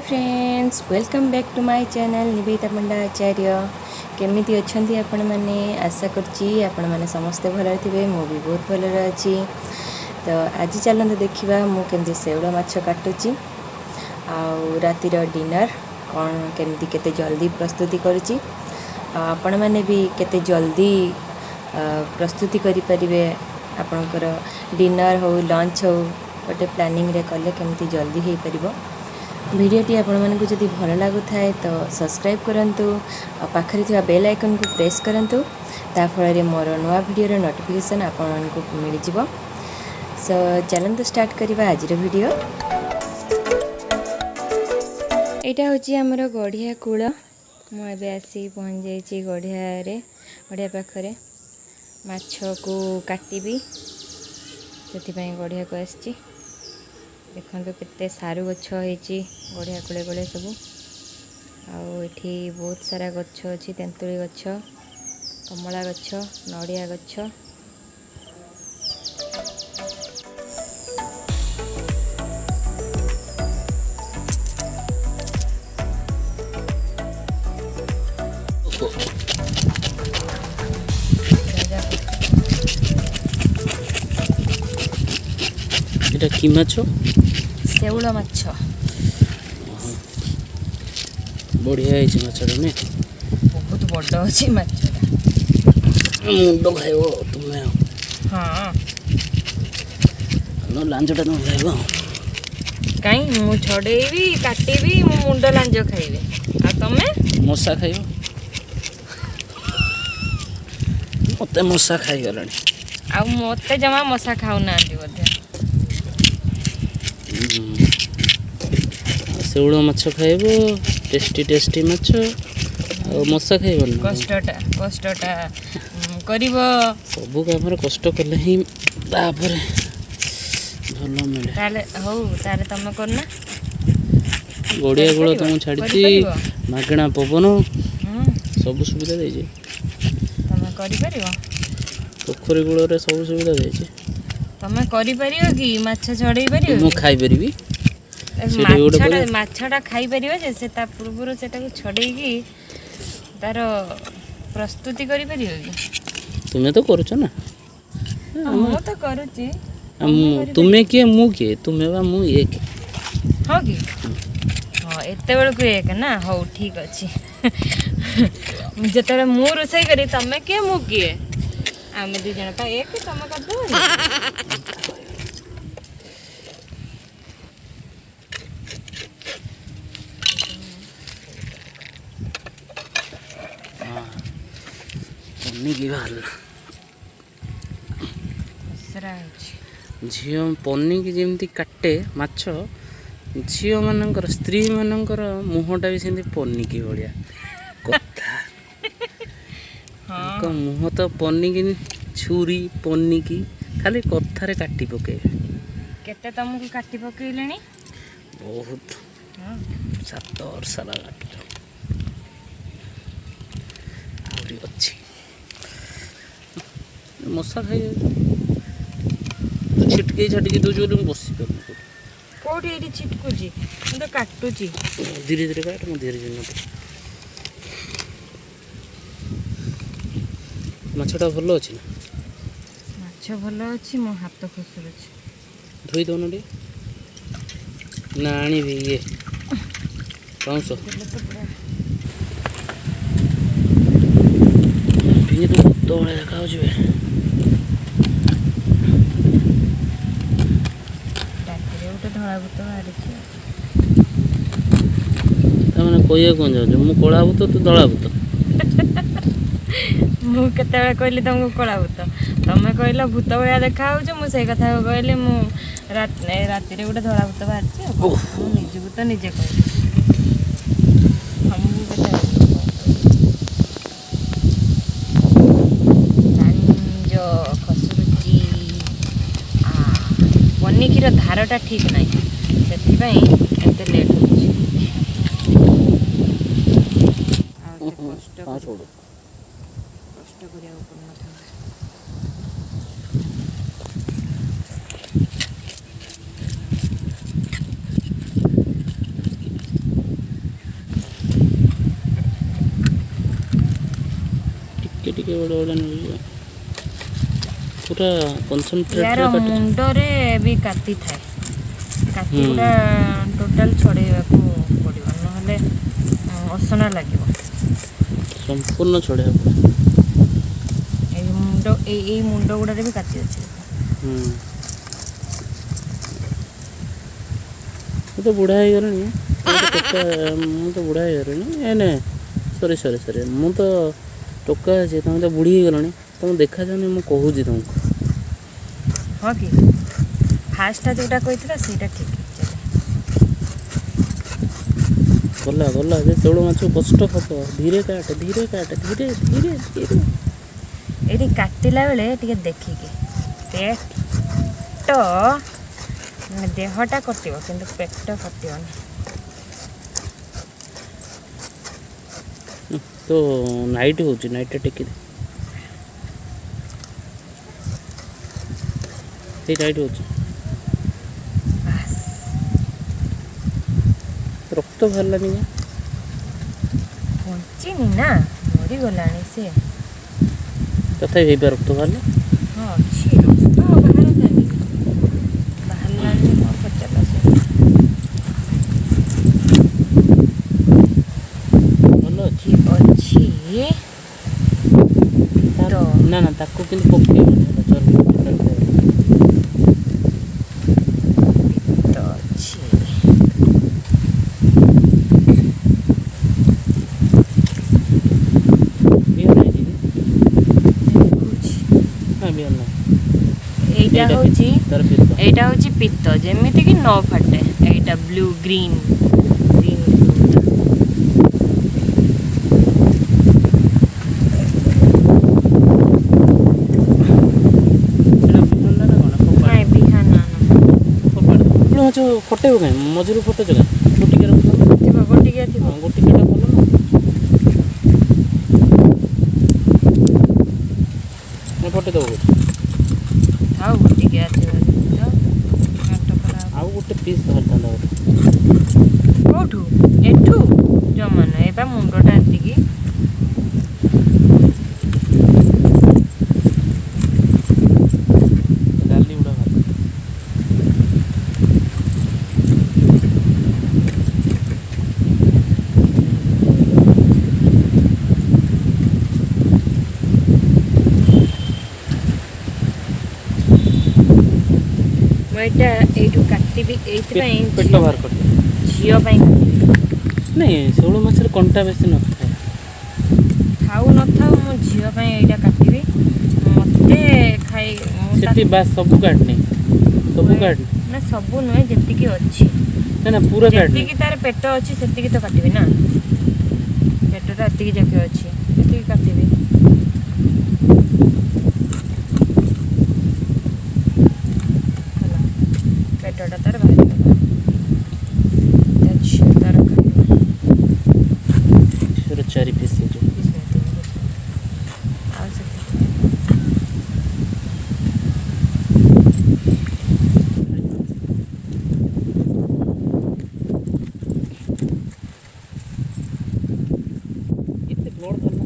Friends, welcome back to my channel Nivedita Panda Acharya. केमिति अच्छी आपण मैंने आशा करची आपण मैंने समस्ते भल थे। मु भी बहुत भल अच्छी। तो आज चलते देखा मुझे शेउल माछ काटुची आउ रातिर डिनर कौन केमती केते जल्दी प्रस्तुति करुची। आपण मैंने भी केते जल्दी प्रस्तुति करें आपणकर डिनर हो लंच हो गोटे प्लानिंग रे कले केमती जल्दी हो पार। वीडियोटी आपण मानक जदि भल लगु थाए तो सब्सक्राइब करंतु और पाखरे थिबा बेल आइकन को प्रेस करंतु ता फଳରେ मोर नवा वीडियो नोटिफिकेशन आपण मानक मिल जिवो। सो चलंतु स्टार्ट करबा आज रो वीडियो। एटा होची हमर गढ़िया कूल। मु एबे आसी पहुंच जाईची गढ़िया रे। गढ़िया पाखरे माछ को काटिबी सेति पई गढ़िया को आसी। देखो केते सारू गछ होइची गढ़िया कूले कूले सब। आठी बहुत सारा गछ अच्छी तेंतुली गछ कमला गछ नड़िया गछ। এটা কি মাছ? शेउल माछ। बढ़िया है माछटा ने बहुत बड़ अच्छी माछ। मुंड खाइब तुमे? हाँ लांजटा तुम खाइब? कहीं मु छड़ेबी काटिबी मु मुंड लांज खाइबे। आ तमे? मशा खाइब? मते मशा खाई गलानी। आ मते जमा मशा खाउ ना बोधे। शेउल माछ खाइब टेस्टी टेस्टी माछ आ मशा खाइबन। कष्टटा करिवो सब काम कष्ट कले ही तापर भल मिले। ताले हो तारे तमे करना गड़िया कूल तुम छाड़ी मागणा पवन सब सुविधा देजे। तमे करि परिवो? पोखरी कूल रे सब सुविधा देजे। तमे करि परिवो कि माछ छड़ेई परिवो? मु खाई परिबी। माछटा खाई परिवो जे से ता पूर्वरो सेटा को छड़ेई की तार प्रस्तुति करि परिवो कि? तुमे तो करूछ ना। मु तो करूची। तुमे किए मु किए? तुमे बा मु एक। हाँ कि हाँ एते बेल को एक ना। हो ठीक अच्छी। जिते मु रोसई करी तमे किए मु किए आम दी जन का एक तमे कर दो। पन्नी झील पन्नी की जमी काटे माछ झील मानकर स्त्री मानकर मुहटा भी सेमती पन्नी की भाया कथा। मुह तो पन्नी की छुरी पन्नी की खाली कथारे काटी पके। केते तुमको काटी पकेलेनी? बहुत 7 वर्ष काट अच्छी मशा खाई तो छिटके छाटिकी दूसरी बोली बस कौटी ये छिटकुची तो काटुची। धीरे धीरे काट मु धीरे धीरे माछटा भल अच्छी ना? माछ भल अच्छी मो हाथ खुसुर अच्छी। धोई दौन टे ना आनीबी ये पाँच तो बड़े देखा मैंने कह कौन जाऊँ मु कला भूत तू धला भूत? मु केते कहली तुमको कला भूत तमे कहल भूत भाया देखा मुझे कथा कहली मु राति गोटे धला भूत बाहर निजे भूत निजे कहली। पनिकीर धारटा ठीक ना से लेट कष्ट ଟିକେ ବଡ଼ ବଡ଼ ନେଉଛି ପୁରା କନସେନ୍ଟ୍ରେଟ୍ यार मुंडरे भी काटी थाए काटी गुड़ा टोटाल छड़ेवाकू पड़ो नहले असना लगे संपूर्ण छड़ेया मुंड गुड़े भी काटी अच्छे ମୁଁ ତ ବୁଢ଼ା ହେଇଗଲିଣି ମୁଁ ତ ବୁଢ଼ା ହେଇଗଲିଣି ଏନେ ସରି ମୁଁ ତ ଟୋକା ଅଛି ତମେ ତ ବୁଢ଼ୀ ହେଇଗଲଣି ତମକୁ ଦେଖାଯାଉନି ମୁଁ କହୁଛି ତମକୁ ହଁ କି ଫାଷ୍ଟଟା ଯେଉଁଟା କହିଥିଲା ସେଇଟା ଠିକ୍ ଗଲା ଯେ ଶେଉଳ ମାଛ କଷ୍ଟ ହବ ଧୀରେ କାଟ ଧୀରେ ଏଇଠି କାଟିଲା ବେଳେ ଟିକେ ଦେଖିକି ପେଟ ମାନେ ଦେହଟା କଟିବ କିନ୍ତୁ ପେଟ କଟିବନି ତ ନାଇଟ୍ ହେଉଛି ନାଇଟ୍ଟା ଟେକିଦେ ସେଇ ନାଇଟ୍ ହେଉଛି ରକ୍ତ ବାହାରିଲାନି ବଞ୍ଚିନି ନା ମରିଗଲାଣି ସେ ତଥାପି ହେଇପା ରକ୍ତ ବାହାରିଲା ହଁ ଅଛି ରକ୍ତ ବାହାରିଲାନି କ'ଣ ପଚାରିଲା ସେ ଭଲ ଅଛି ନା ତାକୁ କିନ୍ତୁ ପକେଇବନି ଚର୍ବି এইটা হচ্ছে পিত্ত যেମିତି କି ନ ଫାଟେ এইটা ব্লু গ্রিন ଫଟେଇବ କାହିଁ ମଝିରୁ ଫଟେଇଛ କାହିଁ ଗୋଟିକା ଥିବ ଗୋଟିକାଟା ଭଲ ନା ଫଟେଇଦେବ ଆଉ ଗୋଟିକା ଥିବ ଆଉ ଗୋଟେ ପିସ୍ ଧରିଥାନ୍ତା କୋଉଠୁ ଏଠୁ ଜମା ନୁହେଁ ଏ ବା ମୁଣ୍ଡଟା ଏତିକି ଡାଲି ଗୁଡ଼ା ଭାତ ଏଇଟା ଏଇଠୁ କାଟିବି ଏଇଥିପାଇଁ ପେଟ ବାହାର କରିଦିଅ ଝିଅ ପାଇଁ କାଟିବି ନାଇଁ ଶେଉଳ ମାଛରେ କଣ୍ଟା ବେଶୀ ନଥାଏ ଥାଉ ନଥାଉ ମୋ ଝିଅ ପାଇଁ ଏଇଟା କାଟିବି ମୋତେ ସେଠି ବାସ୍ ସବୁ କାଟନି ନା ସବୁ ନୁହେଁ ଯେତିକି ଅଛି ନା ପୁରା ଯେତିକି ତାର ପେଟ ଅଛି ସେତିକି ତ କାଟିବି ନା ପେଟଟା ଏତିକି ଯାକେ ଅଛି ସେତିକି କାଟିବି ପେଟଟା ତାର ବାହାରିଗଲା ଝିଅ ତାର ଖାଇବା 4 ପିସ୍ ହେଇଯିବ ଆଉ ଏତେ ବ୍ଲଡ୍ ଧରିଲା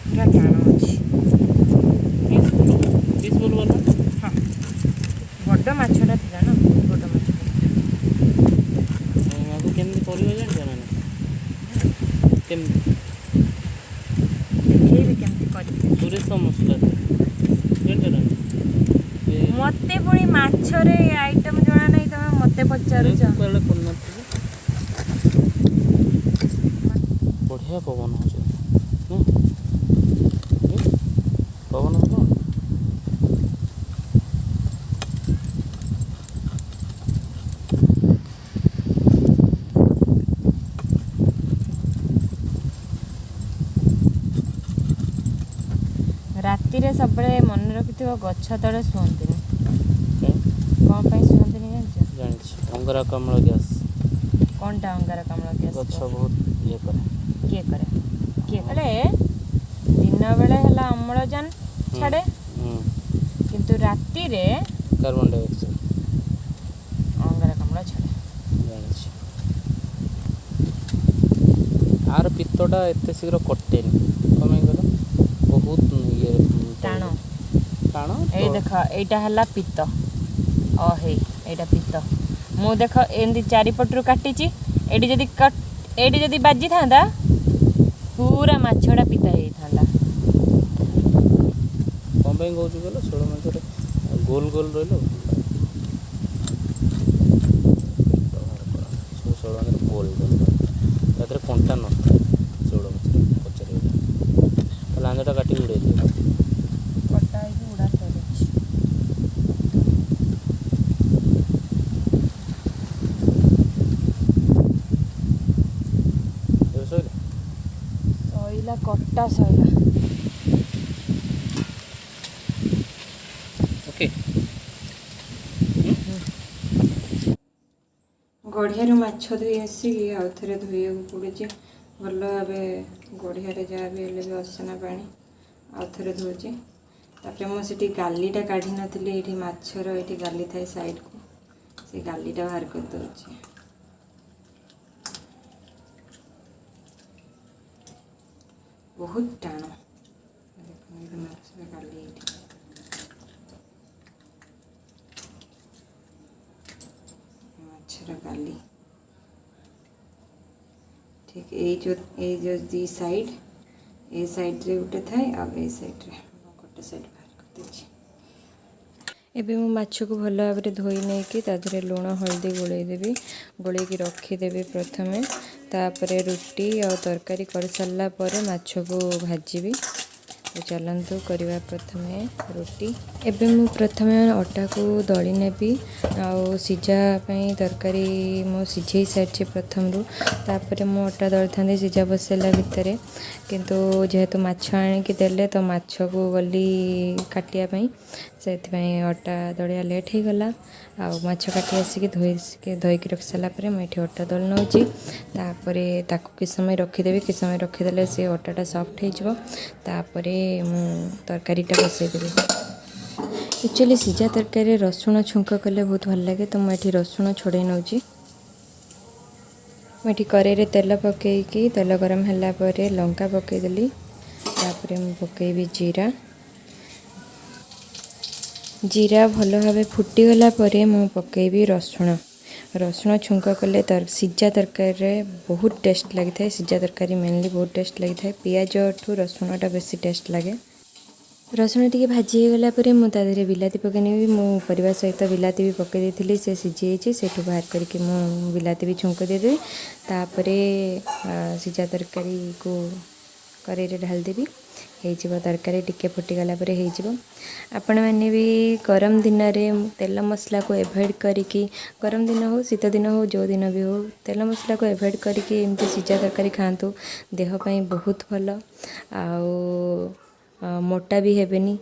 ପୁରା ଟାଣ ଅଛି ପିସ୍ ଭଲ ହଁ ବଡ଼ ମାଛଟା ଥିଲା ନା ବଡ଼ ମାଛଟା ଆକୁ କେମିତି କରିବ ଜାଣିଛ ନା କେମିତି ଦେଖେଇବି କେମିତି କରିବି ସୁରେଶ ମସଲା ଜାଣିଛ ନା ମୋତେ ପୁଣି ମାଛରେ ଆଇଟମ୍ ଜଣା ନାହିଁ ତମେ ମୋତେ ପଚାରୁଛ କରିନଥିବ ବଢ଼ିଆ ପବନ ହେଉଛି ପବନ ହେବ ରାତିରେ ସବୁବେଳେ ମନେ ରଖିଥିବ ଗଛ ତଳେ ଶୁଅନ୍ତିନି କ'ଣ ପାଇଁ ଶୁଅନ୍ତିନି ଜାଣିଛି ଅଙ୍ଗାରକାମ୍ଳ ଗ୍ୟାସ୍ କ'ଣଟା ଅଙ୍ଗାରକାମ୍ଳ ଗ୍ୟାସ୍ ଗଛ ବହୁତ ଇଏ କରେ କିଏ କରେ ଦିନ ବେଳେ ହେଲା ଅମ୍ଳଜାନ ଛାଡ଼େ କିନ୍ତୁ ରାତିରେ କାର୍ବନ ଡାଇଅକ୍ସାଇଡ୍ ଅଙ୍ଗାରକାମ୍ଳ ଛାଡ଼େ ଜାଣିଛି ପିତ୍ତଟା ଏତେ ଶୀଘ୍ର କଟେନି କ'ଣ ପାଇଁ କହିଲ ବହୁତ ଇଏ टाण ଟାଣ ଏଇ ଦେଖ ଏଇଟା ହେଲା ପିତ୍ତ ହେଇ ଏଇଟା ପିତ୍ତ ମୁଁ ଦେଖ ଏମିତି ଚାରିପଟରୁ କାଟିଛି ଏଇଠି ଯଦି ବାଜିଥାନ୍ତା ପୁରା ମାଛଟା ପିତା ହେଇଥାନ୍ତା। କ'ଣ ପାଇଁ କହୁଛୁ କହିଲ ଶେଉଳ ମାଛରେ ଗୋଲ ଗୋଲ ରହିଲେ ସବୁ ଶେଉଳ ମାଛରେ ଗୋଲ ଗୋଲ ତା ଦେହରେ କଣ୍ଟା ନଥାଏ ଶେଉଳ ମାଛରେ ପଚାରିବ ଲାଞ୍ଜଟା କାଟିକି ଉଡ଼େଇ ଦିଅ କଟା ହେଇକି ଉଡ଼ା ସରିଛି। ସଇଲା କଟା ସଇଲା। ଓକେ ଗଢ଼ିଆରୁ ମାଛ ଧୋଇ ଆସିକି ଆଉ ଥରେ ଧୋଇବାକୁ ପଡ଼ୁଛି ଭଲ ଭାବେ। ଗଢ଼ିଆରେ ଯାହା ବି ହେଲେ ବି ଅସନା ପାଣି ଆଉ ଥରେ ଧୋଉଛି। ତାପରେ ମୁଁ ସେଠି ଗାଲିଟା କାଢ଼ି ନଥିଲି ଏଇଠି ମାଛର ଏଇଠି ଗାଲି ଥାଏ ସାଇଡ଼କୁ ସେ ଗାଲିଟା ବାହାର କରିଦେଉଛି। ବହୁତ ଟାଣ ମାଛର ଗାଲି ଏଇଠି ମାଛର ଗାଲି ठीक ये जो दी साइड ए साइड्रे गोटे थाए आ साइड्रे गोटे साइड बाहर कर देछि। एबे मु माछ को भल भाव धोई नहीं कि ताधरे लुण हल्दी गोलैदेवी गोलैकी रखीदेवी प्रथमे तापरे रुटी और तरकारी कर सारा पर माछ को भाजी। तो चलतु करवा प्रथमे रुटी एबे मु प्रथमे अटा को दली नेबी आउ सिझापी तरकारी मु सिझे सारी प्रथम रू तापरे मु अटा दली था सिझा बसैला भितर किंतु जेहेतु माछ आणिकी देले तो माछ को गली काटियापाई से अटा दलिया लेट हो गला आउ माछ काटी आसिक धोईकी रखी सारापर मुझे अटा दल नौची तापरे ताकू कि समय रखीदेवी कि समय रखीदेले से अटाटा सफ्ट हो मु तरकारीटा बसईदेवी। एक्चुअली सिझा तरकारी रसुण छुंक कले बहुत भल लगे तो मुझे रसुण छोड़े नौची। मुझे कड़े तेल पकईकी तेल गरम है लंका पकईदेली तापरे मु पकईबी जीरा भल भाव फुटीगला मु पकईबी रसुण रसुण छुंक कले सिझा तरकारी बहुत टेस्ट लगी था। सिझा तरकारी मेनली बहुत टेस्ट लगी था। पियाज ठू रसुणटा बेसी टेस्ट लगे। रसुण टी भाजी गला मुझे बिलाती पकईनी मो परिवा सहित बिलाती भी पकई देती से सीझी से बाहर करके मु बिलाती भी छुंक देदेवी तापरे सिझा तरकारी को कड़े ढालदेवी हो तरकारी टिके फुटीगला आपण मैंने भी गरम दिन में तेल मसला को एवॉइड करिकी गरम दिन हो शीत दिन हो जो दिन भी हो तेल मसला को एवॉइड करिकी एमती सिझा तरकारी खातु देहपाई बहुत भल आउ मोटा भी हेबेनी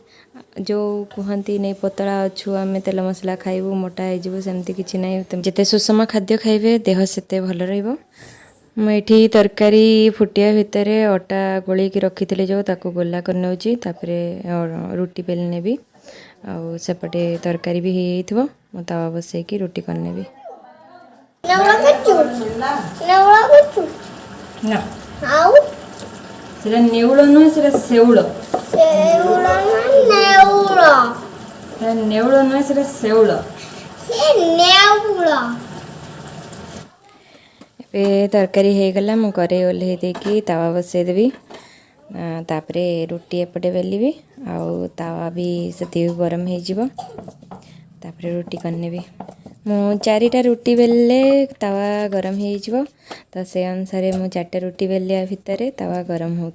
जो कहती नहीं पतला अच्छु आम तेल मसला खाइबू मोटा हो सेमती किसी ना जिते सुषम खाद्य खाइबे देह सेते भल रहिबो। मुझे तरकारी फुटिया भितर अटा गोलैकी रखी जो ताको गोला कर नौची तापरे रुटी बेल नेबी आउ सेपटे तरकारी भी हो तवा बसैकी रुटी कर नेबी। सेटा नेउल नुह सेटा सेउल नेउल नुह सेटा सेउल ए तरकारी हो गला मु करे ओल्हे देकी तावा बसईदेवी तापरे रुटी एपटे बेलिबी आउ तावा भी से गरम हो रुटी करनेबी मु 4टा रुटी बेलले तावा गरम हो तो से अनुसार मु 4टा रुटी बेलिया भितर तावा गरम हो।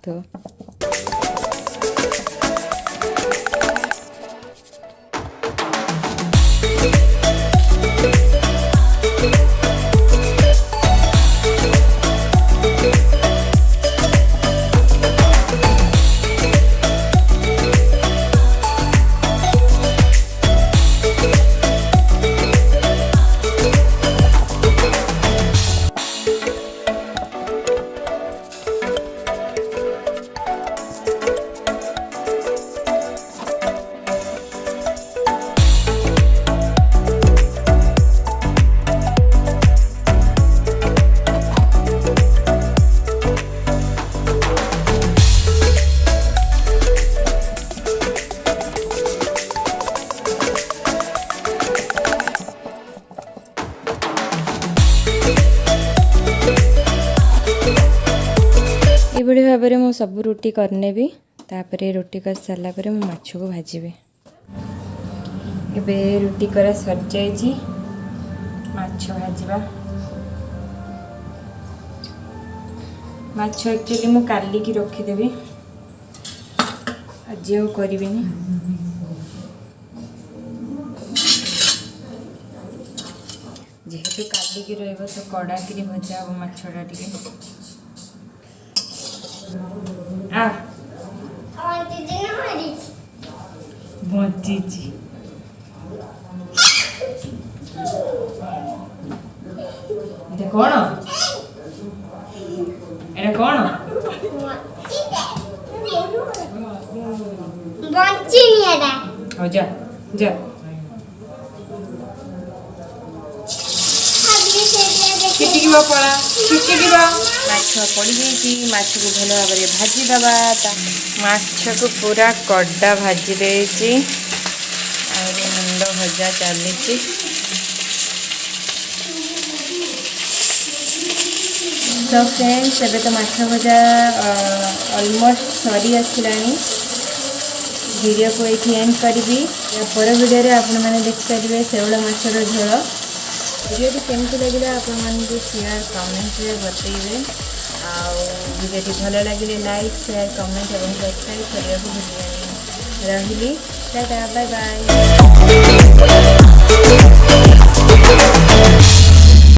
भाव में सब रुटी करनेबी तापर रुटी कर सारा पर मु माछ को भाजबी। एबे रुटी करा सर जाइए माछ भाजवा। माछ एक्चुअली मु काली की रखीदेवी आज और करी जेहेतु काली की रही तो कड़ा कि भजा हम माछटा टे बची कौन एटा कौन हो जा जा छिटिक पड़ा छिटिक माछ पड़ जाइए। माछ को भल भाव में भाजीदबा माछ को पूरा कड़ा भाजी देती मुंड भजा चली। तो फ्रेंड्स एबे तो माछ भजा ऑलमोस्ट सरी आसलानी। वीडियो को ये एंड करी पर वीडियो आपण मैंने देखिपारे शेवल माछर झोल। वीडियो केमती लगे आपण मानक शेयर कमेंट रे बतइबे। वीडियो भल लगे लाइक शेयर कमेंट और सब्सक्राइब करने को भूलिए। रही टाटा बाय बाय।